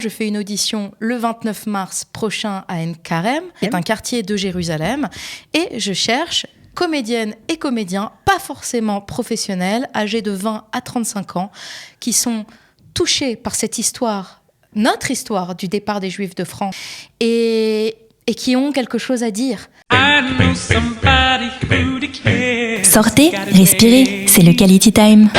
Je fais une audition le 29 mars prochain à En Karem, qui est un quartier de Jérusalem, et je cherche comédiennes et comédiens, pas forcément professionnels, âgés de 20 à 35 ans, qui sont touchés par cette histoire, notre histoire du départ des Juifs de France, et qui ont quelque chose à dire. Sortez, respirez, c'est le Quality Time.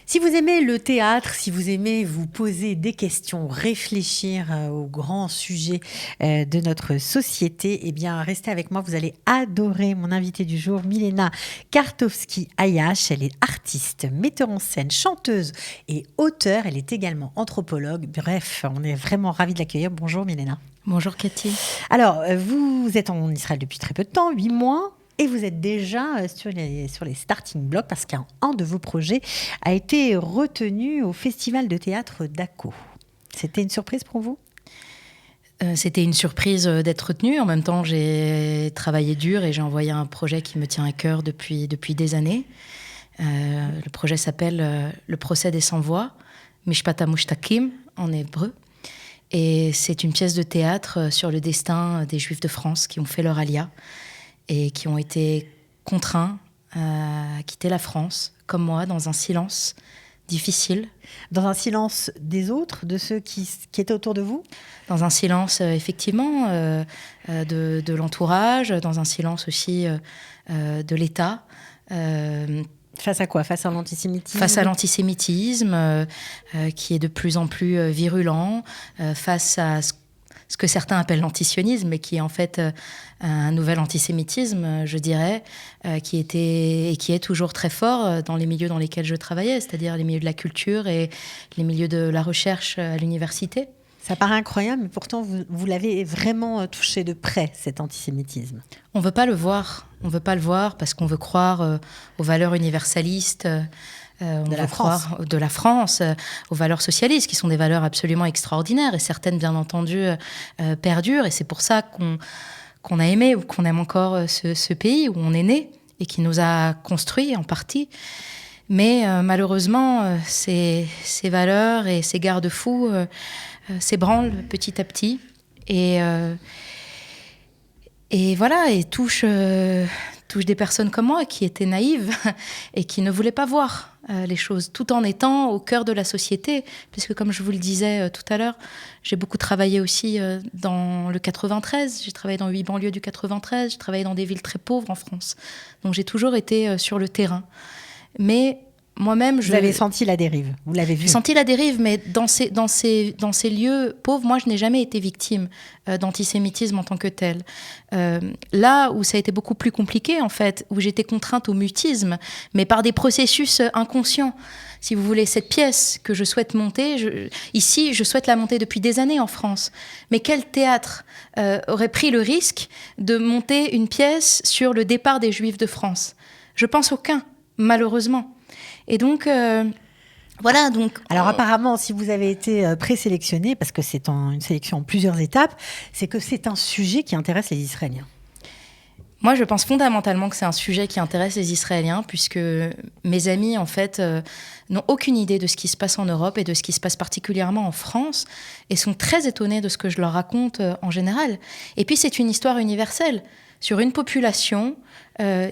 Si vous aimez le théâtre, si vous aimez vous poser des questions, réfléchir aux grands sujets de notre société, eh bien, restez avec moi. Vous allez adorer mon invitée du jour, Milena Kartovsky-Ayash. Elle est artiste, metteur en scène, chanteuse et auteure. Elle est également anthropologue. Bref, on est vraiment ravis de l'accueillir. Bonjour Milena. Bonjour Cathy. Alors, vous êtes en Israël depuis très peu de temps, 8 mois. Et vous êtes déjà sur les starting blocks parce qu'un de vos projets a été retenu au Festival de théâtre d'Akko. C'était une surprise pour vous ? C'était une surprise d'être retenue. En même temps, j'ai travaillé dur et j'ai envoyé un projet qui me tient à cœur depuis des années. Le projet s'appelle Le procès des sans-voix, Mishpat HaMushtakim en hébreu. Et c'est une pièce de théâtre sur le destin des Juifs de France qui ont fait leur alia et qui ont été contraints à quitter la France, comme moi, dans un silence difficile. Dans un silence des autres, de ceux qui étaient autour de vous ? Dans un silence, effectivement, de l'entourage, dans un silence aussi de l'État. Face à quoi ? Face à l'antisémitisme ? Face à l'antisémitisme, qui est de plus en plus virulent, face à ce que certains appellent l'antisionisme, mais qui est en fait un nouvel antisémitisme, je dirais, qui était et qui est toujours très fort dans les milieux dans lesquels je travaillais, c'est-à-dire les milieux de la culture et les milieux de la recherche à l'université. Ça paraît incroyable, mais pourtant vous l'avez vraiment touché de près, cet antisémitisme. On ne veut pas le voir. On ne veut pas le voir parce qu'on veut croire aux valeurs universalistes de la France, aux valeurs socialistes, qui sont des valeurs absolument extraordinaires, et certaines, bien entendu, perdurent. Et c'est pour ça qu'on a aimé, ou qu'on aime encore ce pays où on est né, et qui nous a construits en partie. Mais malheureusement, ces valeurs et ces garde-fous s'ébranlent petit à petit. Et voilà, et touchent des personnes comme moi qui étaient naïves et qui ne voulaient pas voir les choses, tout en étant au cœur de la société. Puisque, comme je vous le disais tout à l'heure, j'ai beaucoup travaillé aussi dans le 93. J'ai travaillé dans 8 banlieues du 93. J'ai travaillé dans des villes très pauvres en France. Donc, j'ai toujours été sur le terrain. Mais moi-même, vous avez senti la dérive, vous l'avez vu. J'ai senti la dérive, mais dans ces lieux pauvres, moi, je n'ai jamais été victime d'antisémitisme en tant que tel. Là où ça a été beaucoup plus compliqué, en fait, où j'étais contrainte au mutisme, mais par des processus inconscients. Si vous voulez, cette pièce que je souhaite monter, ici, je souhaite la monter depuis des années en France. Mais quel théâtre aurait pris le risque de monter une pièce sur le départ des Juifs de France ? Je pense aucun, malheureusement. Et donc, voilà. Alors apparemment, si vous avez été présélectionné, parce que c'est une sélection en plusieurs étapes, c'est que c'est un sujet qui intéresse les Israéliens. Moi, je pense fondamentalement que c'est un sujet qui intéresse les Israéliens, puisque mes amis, en fait, n'ont aucune idée de ce qui se passe en Europe et de ce qui se passe particulièrement en France, et sont très étonnés de ce que je leur raconte en général. Et puis, c'est une histoire universelle sur une population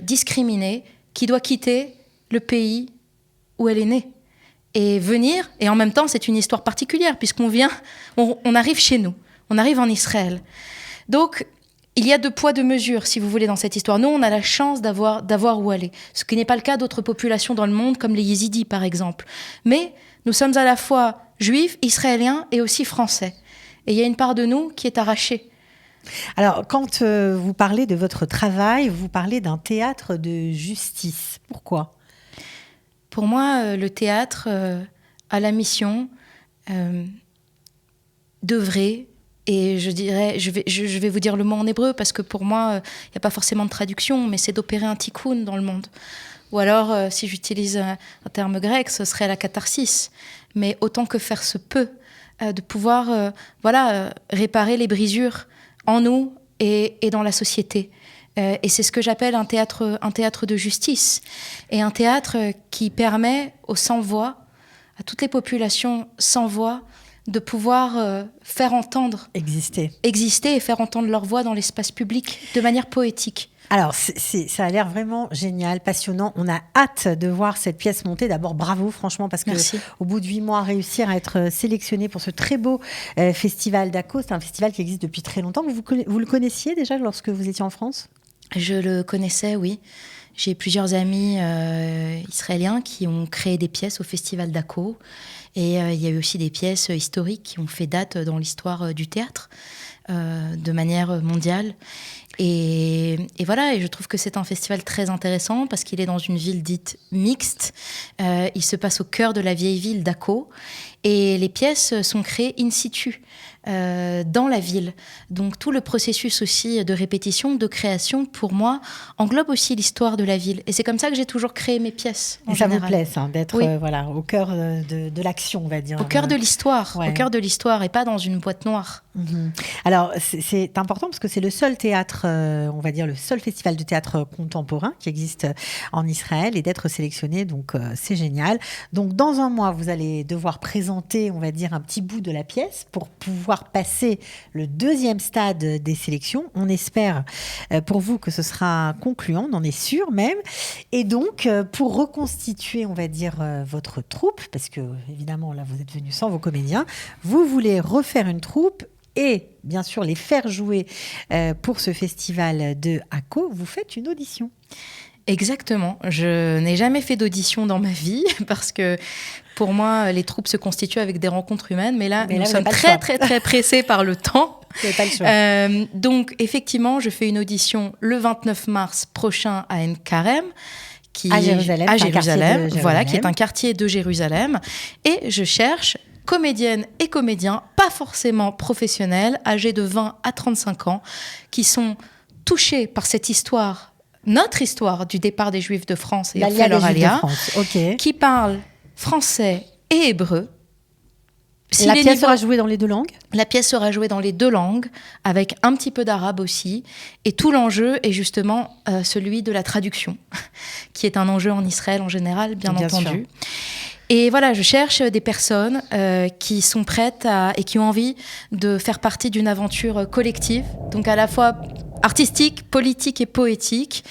discriminée qui doit quitter le pays où elle est née, et venir, et en même temps, c'est une histoire particulière, puisqu'on arrive chez nous, on arrive en Israël. Donc, il y a 2 poids, 2 mesures, si vous voulez, dans cette histoire. Nous, on a la chance d'avoir où aller, ce qui n'est pas le cas d'autres populations dans le monde, comme les Yézidis, par exemple. Mais nous sommes à la fois juifs, israéliens, et aussi français. Et il y a une part de nous qui est arrachée. Alors, quand vous parlez de votre travail, vous parlez d'un théâtre de justice. Pourquoi ? Pour moi, le théâtre a la mission d'œuvrer, et je vais vous dire le mot en hébreu, parce que pour moi, il n'y a pas forcément de traduction, mais c'est d'opérer un tikkun dans le monde. Ou alors, si j'utilise un terme grec, ce serait la catharsis. Mais autant que faire se peut, de pouvoir réparer les brisures en nous et dans la société. Et c'est ce que j'appelle un théâtre de justice. Et un théâtre qui permet aux sans-voix à toutes les populations sans voix de pouvoir faire entendre, exister et faire entendre leur voix dans l'espace public de manière poétique. Alors, ça a l'air vraiment génial, passionnant. On a hâte de voir cette pièce monter. D'abord, bravo, franchement, parce qu'au bout de 8 mois, réussir à être sélectionné pour ce très beau festival d'Akko, c'est un festival qui existe depuis très longtemps. Vous le connaissiez déjà lorsque vous étiez en France ? Je le connaissais, oui. J'ai plusieurs amis israéliens qui ont créé des pièces au festival d'Akko. Et il y a eu aussi des pièces historiques qui ont fait date dans l'histoire du théâtre de manière mondiale. Et voilà, et je trouve que c'est un festival très intéressant parce qu'il est dans une ville dite mixte. Il se passe au cœur de la vieille ville d'Akko et les pièces sont créées in situ. Dans la ville. Donc tout le processus aussi de répétition, de création, pour moi, englobe aussi l'histoire de la ville. Et c'est comme ça que j'ai toujours créé mes pièces. Et ça vous plaît, ça, d'être au cœur de l'action, on va dire. Au cœur de l'histoire, au cœur de l'histoire et pas dans une boîte noire. Alors, c'est important parce que c'est le seul théâtre, on va dire le seul festival de théâtre contemporain qui existe en Israël et d'être sélectionné, donc c'est génial. Donc dans un mois, vous allez devoir présenter, on va dire, un petit bout de la pièce pour pouvoir passer le deuxième stade des sélections. On espère pour vous que ce sera concluant, on en est sûr même. Et donc, pour reconstituer, on va dire, votre troupe, parce que évidemment, là, vous êtes venu sans vos comédiens, vous voulez refaire une troupe et bien sûr les faire jouer pour ce festival de Akko, vous faites une audition. Exactement. Je n'ai jamais fait d'audition dans ma vie parce que pour moi, les troupes se constituent avec des rencontres humaines. Mais là, nous sommes très pressés par le temps. Vous n'avez pas le choix. Donc, effectivement, je fais une audition le 29 mars prochain à Ein Karem. À Jérusalem, voilà, qui est un quartier de Jérusalem. Et je cherche comédiennes et comédiens, pas forcément professionnels, âgés de 20 à 35 ans, qui sont touchés par cette histoire, notre histoire du départ des Juifs de France et après leur alia, qui parlent français et hébreu. La pièce sera jouée dans les deux langues ? La pièce sera jouée dans les deux langues, avec un petit peu d'arabe aussi. Et tout l'enjeu est justement celui de la traduction, qui est un enjeu en Israël en général, bien entendu. Sûr. Et voilà, je cherche des personnes qui sont prêtes et qui ont envie de faire partie d'une aventure collective, donc à la fois artistique, politique et poétique,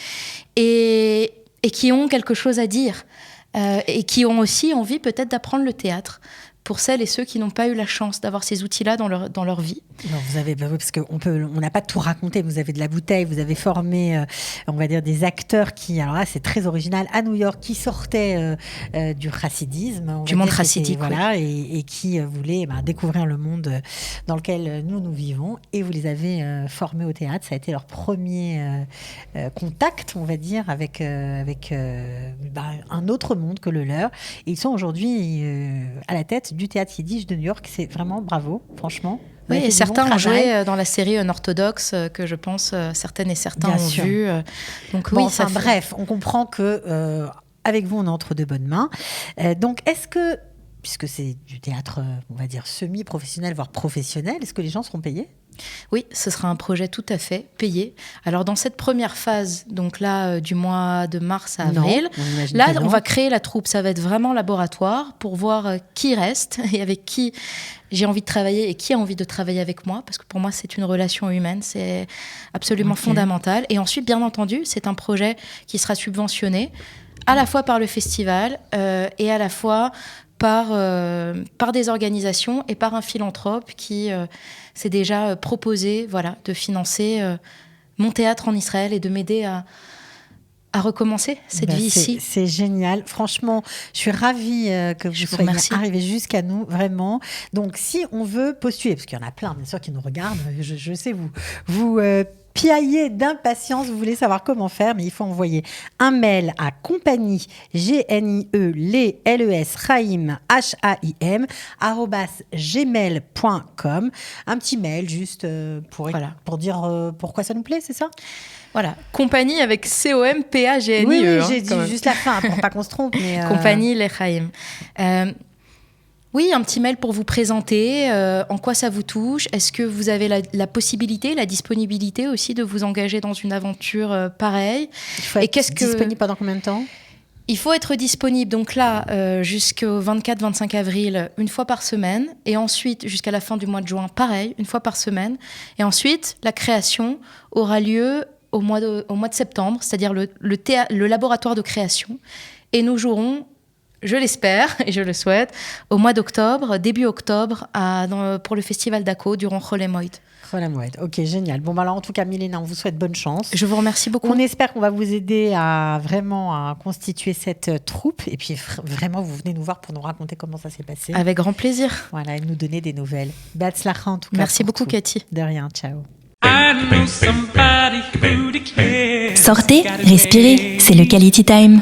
et qui ont quelque chose à dire, et qui ont aussi envie peut-être d'apprendre le théâtre, pour celles et ceux qui n'ont pas eu la chance d'avoir ces outils-là dans leur vie. Non, vous avez, parce qu'on n'a pas tout raconté, vous avez de la bouteille, vous avez formé, on va dire, des acteurs qui, alors là, c'est très original, à New York, qui sortaient du chassidisme. Du monde chassidique, voilà, et qui voulaient découvrir le monde dans lequel nous vivons. Et vous les avez formés au théâtre. Ça a été leur premier contact, on va dire, avec un autre monde que le leur. Et ils sont aujourd'hui à la tête du théâtre yiddish de New York. C'est vraiment bravo, franchement. Oui, et certains ont joué dans la série Unorthodoxe que je pense certaines et certains ont vu. Donc bon, oui, bref, on comprend que avec vous, on est entre de bonnes mains. Donc, est-ce que, puisque c'est du théâtre, on va dire semi-professionnel, voire professionnel, est-ce que les gens seront payés ? Oui, ce sera un projet tout à fait payé. Alors, dans cette première phase, donc là, du mois de mars à avril, on va créer la troupe. Ça va être vraiment laboratoire pour voir qui reste et avec qui j'ai envie de travailler et qui a envie de travailler avec moi, parce que pour moi, c'est une relation humaine, c'est absolument fondamental. Et ensuite, bien entendu, c'est un projet qui sera subventionné à la fois par le festival et à la fois par des organisations et par un philanthrope qui s'est déjà proposé de financer mon théâtre en Israël et de m'aider à recommencer cette vie ici. C'est génial. Franchement, je suis ravie que vous soyez arrivés jusqu'à nous, vraiment. Donc, si on veut postuler, parce qu'il y en a plein, bien sûr, qui nous regardent, je sais, vous piaillez d'impatience, vous voulez savoir comment faire, mais il faut envoyer un mail à compagnie, GNIE, HAIM, @gmail.com. Un petit mail juste pour dire pourquoi ça nous plaît, c'est ça ? Voilà, compagnie avec COMPAGNIE. Oui, j'ai dit juste la fin pour pas qu'on se trompe. Mais Compagnie Lechaim. Oui, un petit mail pour vous présenter en quoi ça vous touche. Est-ce que vous avez la possibilité, la disponibilité aussi de vous engager dans une aventure pareille ? Il faut être disponible pendant combien de temps ? Il faut être disponible, donc là, jusqu'au 24-25 avril, une fois par semaine. Et ensuite, jusqu'à la fin du mois de juin, pareil, une fois par semaine. Et ensuite, la création aura lieu au mois de septembre, c'est-à-dire le laboratoire de création. Et nous jouerons, je l'espère et je le souhaite, au mois d'octobre, début octobre, pour le festival d'Aco, durant Cholemoid. Ok, génial. Bon, alors en tout cas, Milena, on vous souhaite bonne chance. Je vous remercie beaucoup. On espère qu'on va vous aider à constituer cette troupe. Et puis vraiment, vous venez nous voir pour nous raconter comment ça s'est passé. Avec grand plaisir. Voilà, et nous donner des nouvelles. Betzlacha en tout cas. Merci beaucoup, Cathy. De rien, ciao. Sortez, respirez, c'est le Quality Time.